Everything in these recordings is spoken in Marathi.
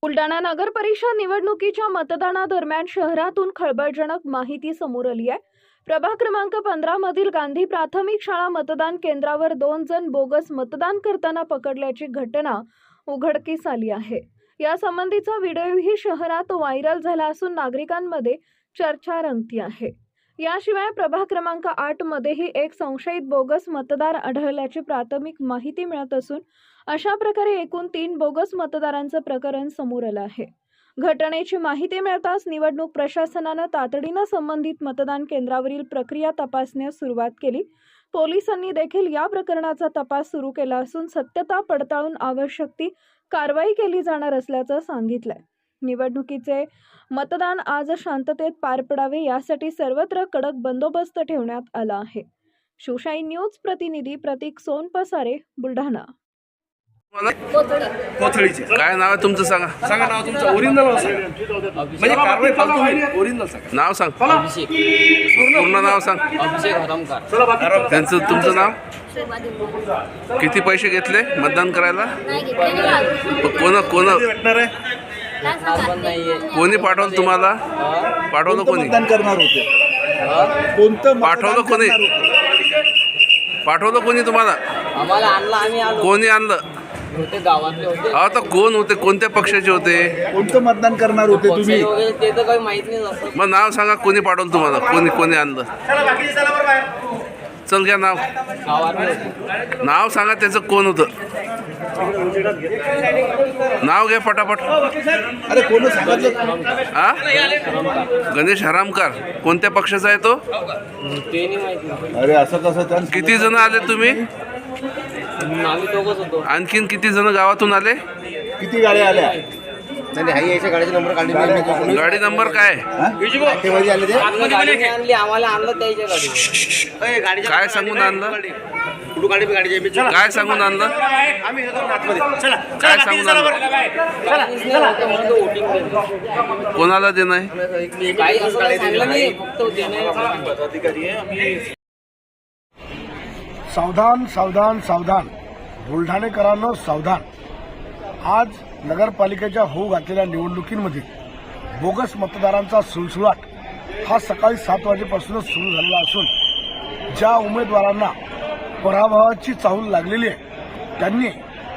बुलढाणा नगर परिषद निवडणुकीच्या मतदानादरम्यान शहरातून खळबळजनक माहिती समोर आली आहे। प्रभाग क्रमांक 15 मधील गांधी प्राथमिक शाळा मतदान केंद्रावर 2 जण बोगस मतदान करताना पकडल्याची घटना उघडकीस आली आहे। या संबंधीचा व्हिडिओही शहरात व्हायरल झाला असून नागरिकांमध्ये चर्चा रंगती आहे। याशिवाय प्रभाग क्रमांक 8 मध्येही एक संशयित बोगस मतदार आढळल्याची प्राथमिक माहिती मिळत असून अशा प्रकारे एकूण 3 बोगस मतदारांचं प्रकरण समोर आलं आहे। घटनेची माहिती मिळताच निवडणूक प्रशासनानं तातडीनं संबंधित मतदान केंद्रावरील प्रक्रिया तपासण्यास सुरुवात केली। पोलिसांनी देखील या प्रकरणाचा तपास सुरू केला असून सत्यता पडताळून आवश्यक ती कारवाई केली जाणार असल्याचं सांगितलंय। निवडणुकीचे मतदान आज शांततेत पार पडावे यासाठी सर्वत्र कडक बंदोबस्त ठेवण्यात आला आहे। शिवशाही न्यूज प्रतिनिधी प्रतीक सोनपसारे, बुलढाणा। कोथळीचे काय नाव आहे तुमचं? सांगा सांगा नाव तुमचं ओरिजिनल नाव सांगा, म्हणजे कारवाई फालतू होईल। ओरिजिनल सांगा, नाव सांग, अभिषेक, पूर्ण नाव सांग। अभिषेक हरमकर। त्यांचं तुमचं नाव? किती पैसे घेतले मतदान करायला? कोण कोण कोणी पाठवलं तुम्हाला? पाठवलं कोणी? मतदान करणार होते कोणतं? पाठवलं कोणी? पाठवलं कोणी तुम्हाला? आम्हाला आणला, आम्ही आलो। कोणी आणलं? होते गावातले होते। आता कोण होते? कोणत्या पक्षाचे होते? कोणतं मतदान करणार होते तुम्ही? वगैरे ते तर काही माहित नाही असं। मग नाव सांगा, कोणी पाठवलं तुम्हाला? कोणी कोणी आणलं? चल घ्या नाव, गावातले होते। नाव सांगा त्याचं, कोण होतं? नाव घ्या पटापट। अरे कोण सांगितलं? हा, गणेश हरामकर। कोणत्या पक्षाचा आहे तो? ते नाही माहित। अरे असं कसं? त्यांना किती जण आले तुम्ही? आम्ही दोघंच होतो। आणखीन किती जण गावातून आले? किती गाड्या आल्या? गाडी नंबर काय? आम्ही गाडी आणली, आम्हाला आणलं त्याच्या गाडी। काय सांगून आणलं? काय सांगून आणलं? काय सांगून आणलं? कोणाला देणं आहे? काही असं काही सांगलं नाही, फक्त देणं। सावधान सावधान सावधान, बुलढाणेकरांनो सावधान। आज नगरपालिकेच्या होऊ घातलेल्या निवडणुकीमध्ये बोगस मतदारांचा सुळसुळाट हा सकाळी 7 वाजेपासूनच सुरू झालेला असून ज्या उमेदवारांना पराभवाची चाहूल लागलेली आहे त्यांनी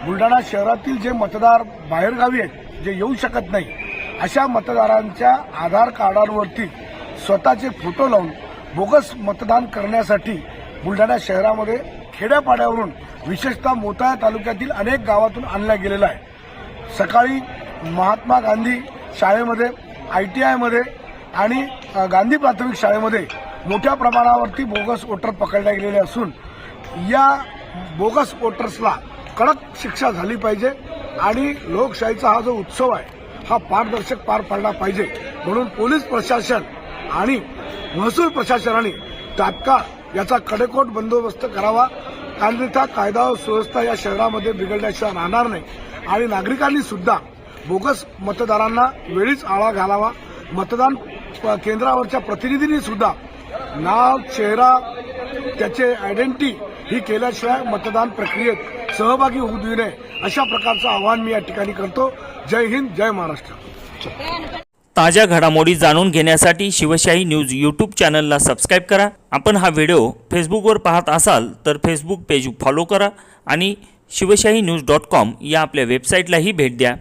बुलढाणा शहरातील जे मतदार बाहेरगावी आहेत, जे येऊ शकत नाही, अशा मतदारांच्या आधार कार्डांवरती स्वतःचे फोटो लावून बोगस मतदान करण्यासाठी बुलढाणा शहरामध्ये खेड्यापाड्यावरून विशेषतः मोताळा तालुक्यातील अनेक गावातून आणला गेलेला आहे। सकाळी महात्मा गांधी शाळेमध्ये, ITI आणि गांधी प्राथमिक शाळेमध्ये मोठ्या प्रमाणावरती बोगस वोटर पकडले गेलेले असून या बोगस वोटर्सला कडक शिक्षा झाली पाहिजे आणि लोकशाहीचा हा जो उत्सव आहे हा पारदर्शक पार पडला पाहिजे। म्हणून पोलीस प्रशासन आणि महसूल प्रशासनाने तात्काळ याचा कडेकोट बंदोबस्त करावा, अन्यथा कायदा व सुव्यवस्था या शहरामध्ये बिघडल्याशिवाय राहणार नाही आणि नागरिकांनी सुद्धा बोगस मतदारांना वेळीच आळा घालावा। मतदान केंद्रावरच्या प्रतिनिधींनी सुद्धा नाव, चेहरा, त्याचे आयडेंटिटी ही केल्याशिवाय मतदान प्रक्रियेत सहभागी होऊ देऊ नये, अशा प्रकारचं आवाहन मी या ठिकाणी करतो। जय हिंद, जय महाराष्ट्र। ताज्या घडामोडी जाणून घेण्यासाठी शिवशाही न्यूज यूट्यूब चॅनलला सबस्क्राईब करा। आपण हा व्हिडिओ फेसबुकवर पाहत असाल तर फेसबुक पेज फॉलो करा आणि शिवशाही न्यूज.com या आपल्या वेबसाईटलाही भेट द्या।